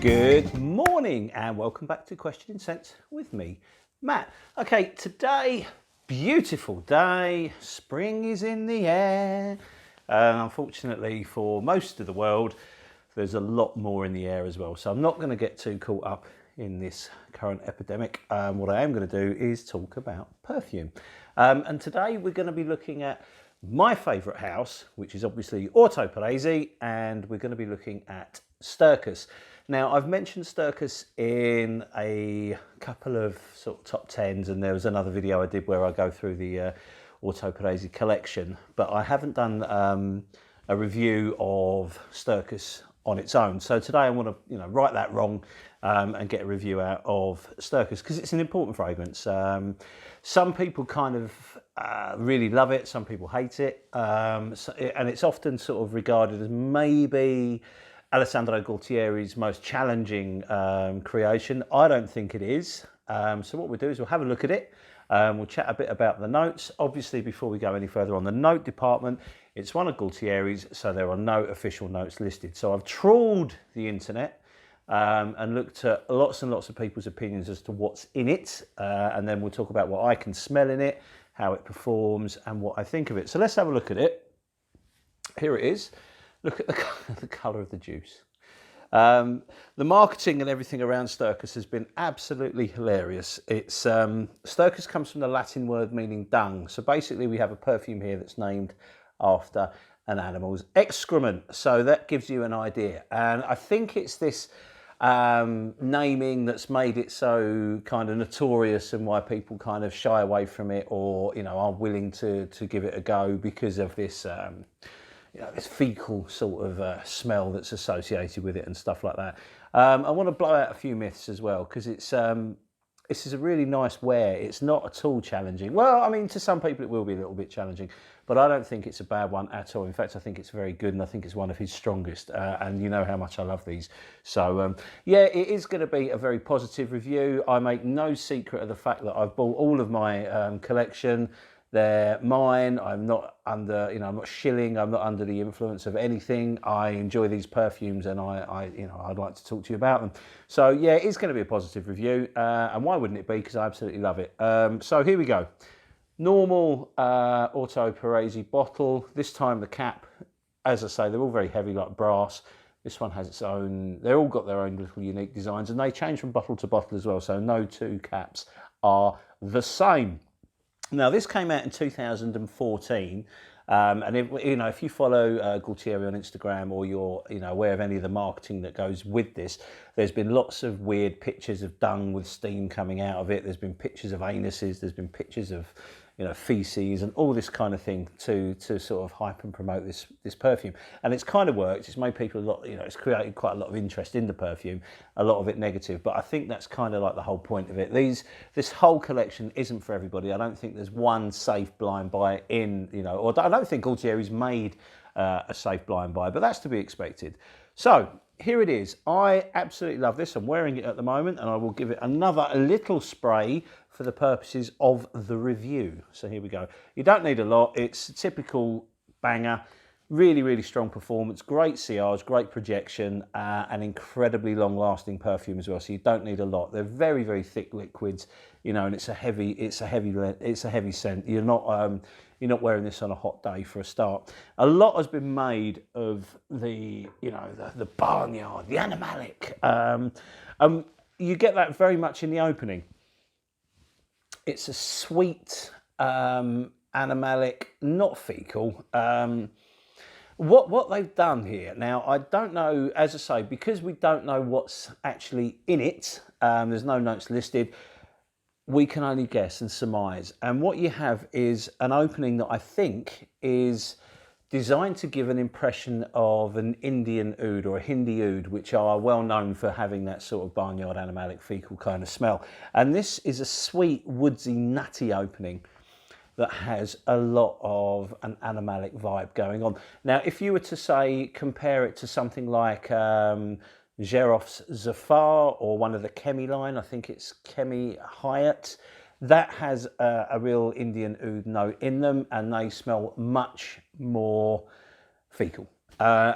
Good morning and welcome back to Question in Sense with me, Matt. Okay, today, beautiful day, spring is in the air. Unfortunately for most of the world, there's a lot more in the air as well. So I'm not going to get too caught up in this current epidemic. What I am going to do is talk about perfume. And today we're going to be looking at my favourite house, which is obviously Orto Parisi, and we're going to be looking at Stercus. Now, I've mentioned Stercus in a couple of sort of top 10s, and there was another video I did where I go through the Orto Parisi collection, but I haven't done a review of Stercus on its own. So today I want to, right that wrong and get a review out of Stercus because it's an important fragrance. Some people kind of really love it, some people hate it, and it's often sort of regarded as maybe Alessandro Gualtieri's most challenging creation. I don't think it is. So what we'll do is we'll have a look at it. We'll chat a bit about the notes. Obviously, before we go any further on the note department, it's one of Gualtieri's, so there are no official notes listed. So I've trawled the internet and looked at lots and lots of people's opinions as to what's in it. And then we'll talk about what I can smell in it, how it performs, and what I think of it. So let's have a look at it. Here it is. Look at the colour of the juice. The marketing and everything around Stercus has been absolutely hilarious. It's Stercus comes from the Latin word meaning dung. So basically we have a perfume here that's named after an animal's excrement. So that gives you an idea. And I think it's this naming that's made it so kind of notorious and why people kind of shy away from it or, are willing to give it a go because of this this fecal sort of smell that's associated with it and stuff like that. I want to blow out a few myths as well because this is a really nice wear. It's not at all challenging. Well, I mean, to some people it will be a little bit challenging, but I don't think it's a bad one at all. In fact, I think it's very good and I think it's one of his strongest. And you know how much I love these. So, yeah, it is going to be a very positive review. I make no secret of the fact that I've bought all of my collection. They're mine. I'm not under, I'm not shilling. I'm not under the influence of anything. I enjoy these perfumes, and I'd like to talk to you about them. So yeah, it's going to be a positive review, and why wouldn't it be? Because I absolutely love it. So here we go. Normal Orto Parisi bottle. This time the cap, as I say, they're all very heavy, like brass. This one has its own. They're all got their own little unique designs, and they change from bottle to bottle as well. So no two caps are the same. Now, this came out in 2014, and if you follow Gualtieri on Instagram or you're aware of any of the marketing that goes with this, there's been lots of weird pictures of dung with steam coming out of it. There's been pictures of anuses. There's been pictures of feces and all this kind of thing to sort of hype and promote this perfume. And it's kind of worked. It's made people a lot, it's created quite a lot of interest in the perfume, a lot of it negative, but I think that's kind of like the whole point of it. This whole collection isn't for everybody. I don't think there's one safe blind buy in, or I don't think Gualtieri's made a safe blind buy, but that's to be expected. So here it is. I absolutely love this. I'm wearing it at the moment and I will give it another little spray for the purposes of the review. So here we go. You don't need a lot. It's a typical banger. Really, really strong performance. Great sillage, great projection, and incredibly long-lasting perfume as well. So you don't need a lot. They're very, very thick liquids, and it's a heavy scent. You're not wearing this on a hot day for a start. A lot has been made of the barnyard, the animalic. You get that very much in the opening. It's a sweet animalic, not fecal. What they've done here, now I don't know, as I say, because we don't know what's actually in it, there's no notes listed, we can only guess and surmise. And what you have is an opening that I think is designed to give an impression of an Indian oud or a Hindi oud, which are well known for having that sort of barnyard animalic fecal kind of smell. And this is a sweet, woodsy, nutty opening that has a lot of an animalic vibe going on. Now, if you were to say, compare it to something like Gerof's Zafar or one of the Chemi line, I think it's Chemi Hyatt, that has a real Indian oud note in them, and they smell much more fecal.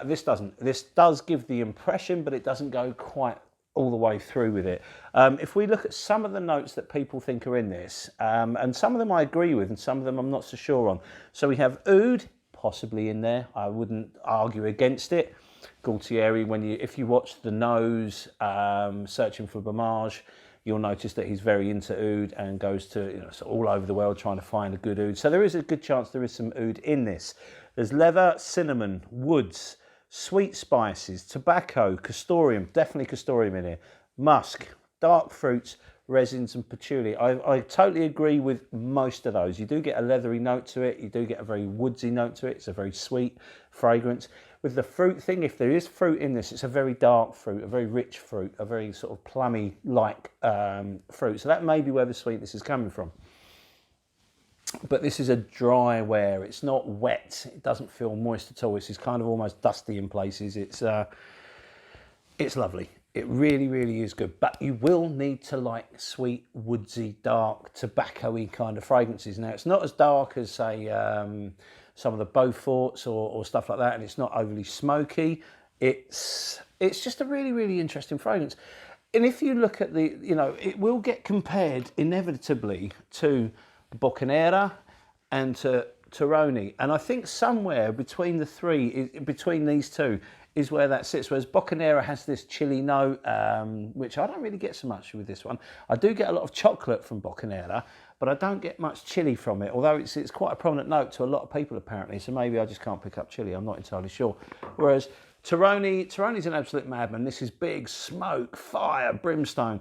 This doesn't. This does give the impression, but it doesn't go quite all the way through with it. If we look at some of the notes that people think are in this, and some of them I agree with and some of them I'm not so sure on. So we have oud, possibly in there. I wouldn't argue against it. Gualtieri, if you watch The Nose, Searching for Blamage, you'll notice that he's very into oud and goes to sort of all over the world trying to find a good oud. So there is a good chance there is some oud in this. There's leather, cinnamon, woods, sweet spices, tobacco, castoreum, definitely castoreum in here, musk, dark fruits, resins and patchouli. I totally agree with most of those. You do get a leathery note to it. You do get a very woodsy note to it. It's a very sweet fragrance. With the fruit thing, if there is fruit in this, it's a very dark fruit, a very rich fruit, a very sort of plummy-like fruit. So that may be where the sweetness is coming from. But this is a dry wear. It's not wet. It doesn't feel moist at all. This is kind of almost dusty in places. It's lovely. It really, really is good. But you will need to like sweet, woodsy, dark, tobacco-y kind of fragrances. Now, it's not as dark as, say, some of the Beauforts or stuff like that, and it's not overly smoky. It's just a really, really interesting fragrance. And if you look at it will get compared inevitably to Boccanera and to Toroni, and I think somewhere between between these two is where that sits. Whereas Boccanera has this chili note, which I don't really get so much with this one. I do get a lot of chocolate from Boccanera, but I don't get much chili from it. Although it's quite a prominent note to a lot of people apparently. So maybe I just can't pick up chili. I'm not entirely sure. Whereas Toroni's an absolute madman. This is big smoke, fire, brimstone.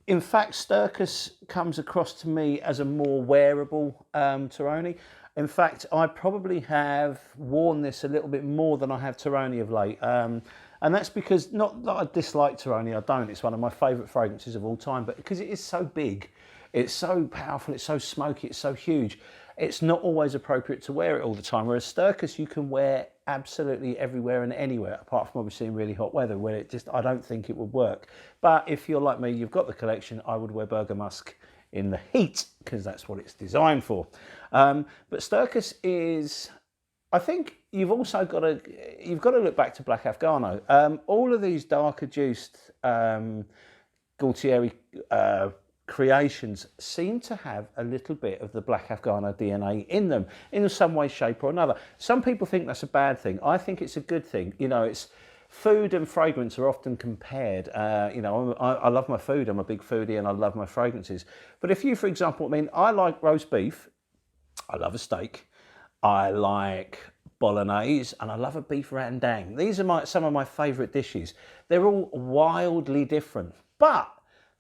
In fact, Stercus comes across to me as a more wearable Toroni. In fact, I probably have worn this a little bit more than I have Toroni of late. And that's because, not that I dislike Toroni, I don't. It's one of my favourite fragrances of all time, but because it is so big, it's so powerful, it's so smoky, it's so huge, it's not always appropriate to wear it all the time. Whereas Stercus you can wear absolutely everywhere and anywhere, apart from obviously in really hot weather where I don't think it would work. But if you're like me, you've got the collection, I would wear Berger Musk in the heat because that's what it's designed for. But Stercus is, I think you've also got to look back to Black Afghano. All of these darker juiced Gualtieri creations seem to have a little bit of the Black Afghano DNA in them in some way, shape or another. Some people think that's a bad thing. I think it's a good thing. It's food and fragrance are often compared. I love my food. I'm a big foodie and I love my fragrances. But if you, for example, I like roast beef. I love a steak. I like bolognese and I love a beef rendang. These are some of my favourite dishes. They're all wildly different, but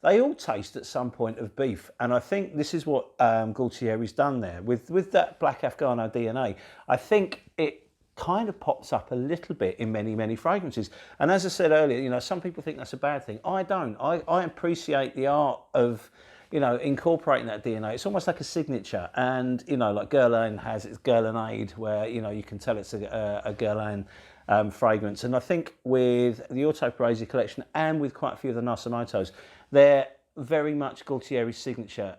they all taste at some point of beef. And I think this is what Gualtieri's done there. With that Black Afghano DNA, I think it kind of pops up a little bit in many, many fragrances. And as I said earlier, some people think that's a bad thing. I don't. I appreciate the art of, incorporating that DNA. It's almost like a signature. And, like Guerlain has its Guerlainade, where, you can tell it's a Guerlain fragrance. And I think with the Orto Parisi collection and with quite a few of the Nascimientos, they're very much Gualtieri's signature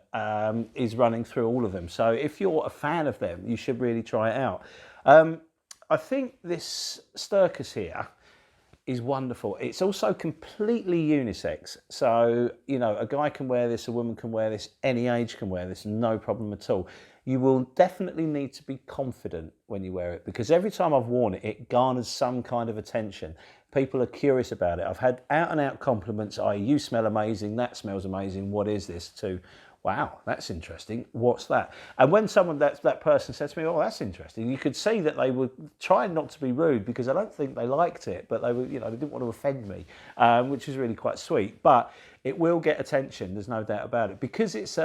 is running through all of them. So if you're a fan of them, you should really try it out. I think this Stercus here is wonderful. It's also completely unisex. So, a guy can wear this, a woman can wear this, any age can wear this, no problem at all. You will definitely need to be confident when you wear it because every time I've worn it, it garners some kind of attention. People are curious about it. I've had out and out compliments, you smell amazing, that smells amazing, what is this, to, wow, that's interesting, what's that? And when that person said to me, oh, that's interesting, you could see that they were trying not to be rude because I don't think they liked it, but they were, they didn't want to offend me, which is really quite sweet. But it will get attention, there's no doubt about it, because it's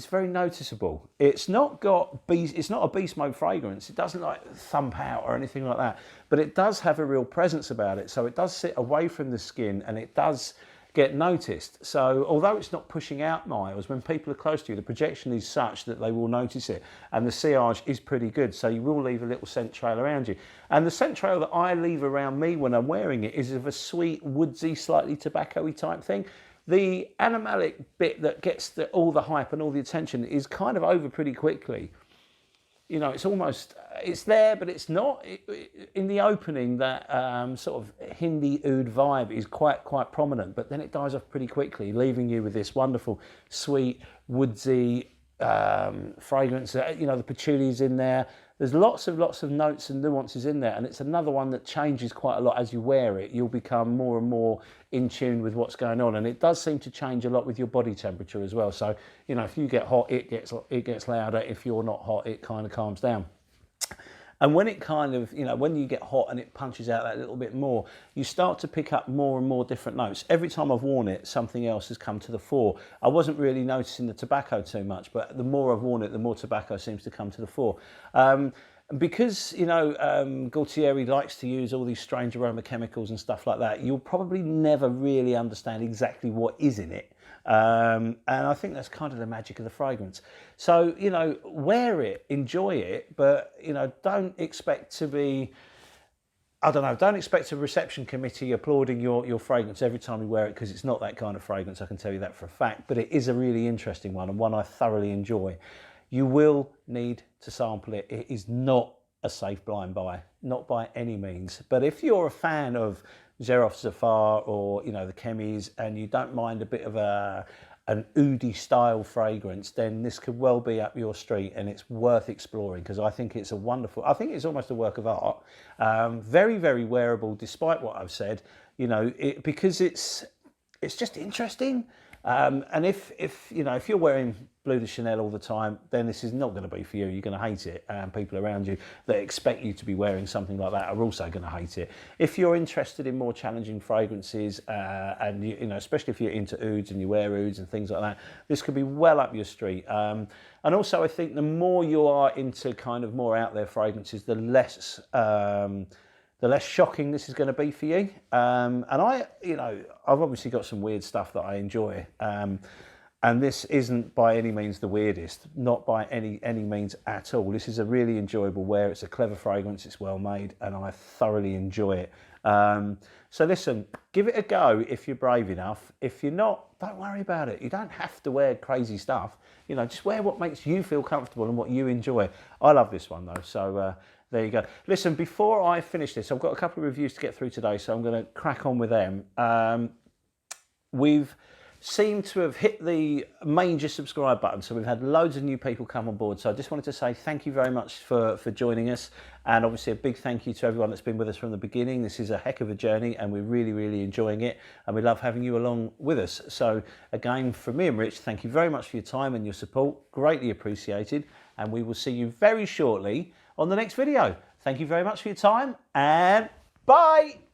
very noticeable. It's not a beast mode fragrance. It doesn't thump out or anything like that, but it does have a real presence about it. So it does sit away from the skin and it does get noticed. So although it's not pushing out miles, when people are close to you, the projection is such that they will notice it. And the sillage is pretty good. So you will leave a little scent trail around you. And the scent trail that I leave around me when I'm wearing it is of a sweet, woodsy, slightly tobacco-y type thing. The animalic bit that gets all the hype and all the attention is kind of over pretty quickly. you know, it's almost, it's there, but it's not. In the opening, that sort of Hindi oud vibe is quite prominent, but then it dies off pretty quickly, leaving you with this wonderful, sweet, woodsy fragrance. You know, the patchouli's in there. There's lots of notes and nuances in there, and it's another one that changes quite a lot as you wear it. You'll become more and more in tune with what's going on, and it does seem to change a lot with your body temperature as well. So, you know, if you get hot, it gets louder. If you're not hot, it kind of calms down. And when it kind of, you know, when you get hot and it punches out that little bit more, you start to pick up more and more different notes. Every time I've worn it, something else has come to the fore. I wasn't really noticing the tobacco too much, but the more I've worn it, the more tobacco seems to come to the fore. Because, you know, Gaultieri likes to use all these strange aroma chemicals and stuff like that, you'll probably never really understand exactly what is in it. And I think that's kind of the magic of the fragrance. So, you know, wear it, enjoy it, but, you know, don't expect to be, I don't know, don't expect a reception committee applauding your fragrance every time you wear it, because it's not that kind of fragrance, I can tell you that for a fact. But it is a really interesting one, and one I thoroughly enjoy. You will need to sample it. It is not a safe blind buy, not by any means. But if you're a fan of Xerof Zafar or, you know, the chemis, and you don't mind a bit of an oudi style fragrance, then this could well be up your street, and it's worth exploring, because I think it's a wonderful, I think it's almost a work of art. Very wearable, despite what I've said, you know, because it's just interesting. And if you know, if you're wearing Bleu de Chanel all the time, then this is not going to be for you. You're going to hate it, and people around you that expect you to be wearing something like that are also going to hate it. If you're interested in more challenging fragrances, and you know, especially if you're into ouds and you wear ouds and things like that, this could be well up your street. And also, I think the more you are into kind of more out there fragrances, the less shocking this is going to be for you. And you know, I've obviously got some weird stuff that I enjoy. And this isn't by any means the weirdest, not by any means at all. This is a really enjoyable wear. It's a clever fragrance, it's well made, and I thoroughly enjoy it. So listen, give it a go if you're brave enough. If you're not, don't worry about it. You don't have to wear crazy stuff. You know, just wear what makes you feel comfortable and what you enjoy. I love this one though, so there you go. Listen, before I finish this, I've got a couple of reviews to get through today, so I'm going to crack on with them. We've seemed to have hit the major subscribe button, so we've had loads of new people come on board. So I just wanted to say thank you very much for joining us, and obviously a big thank you to everyone that's been with us from the beginning. This is a heck of a journey, and we're really enjoying it, and we love having you along with us. So again, from me and Rich, thank you very much for your time and your support, greatly appreciated, and we will see you very shortly on the next video. Thank you very much for your time, and bye!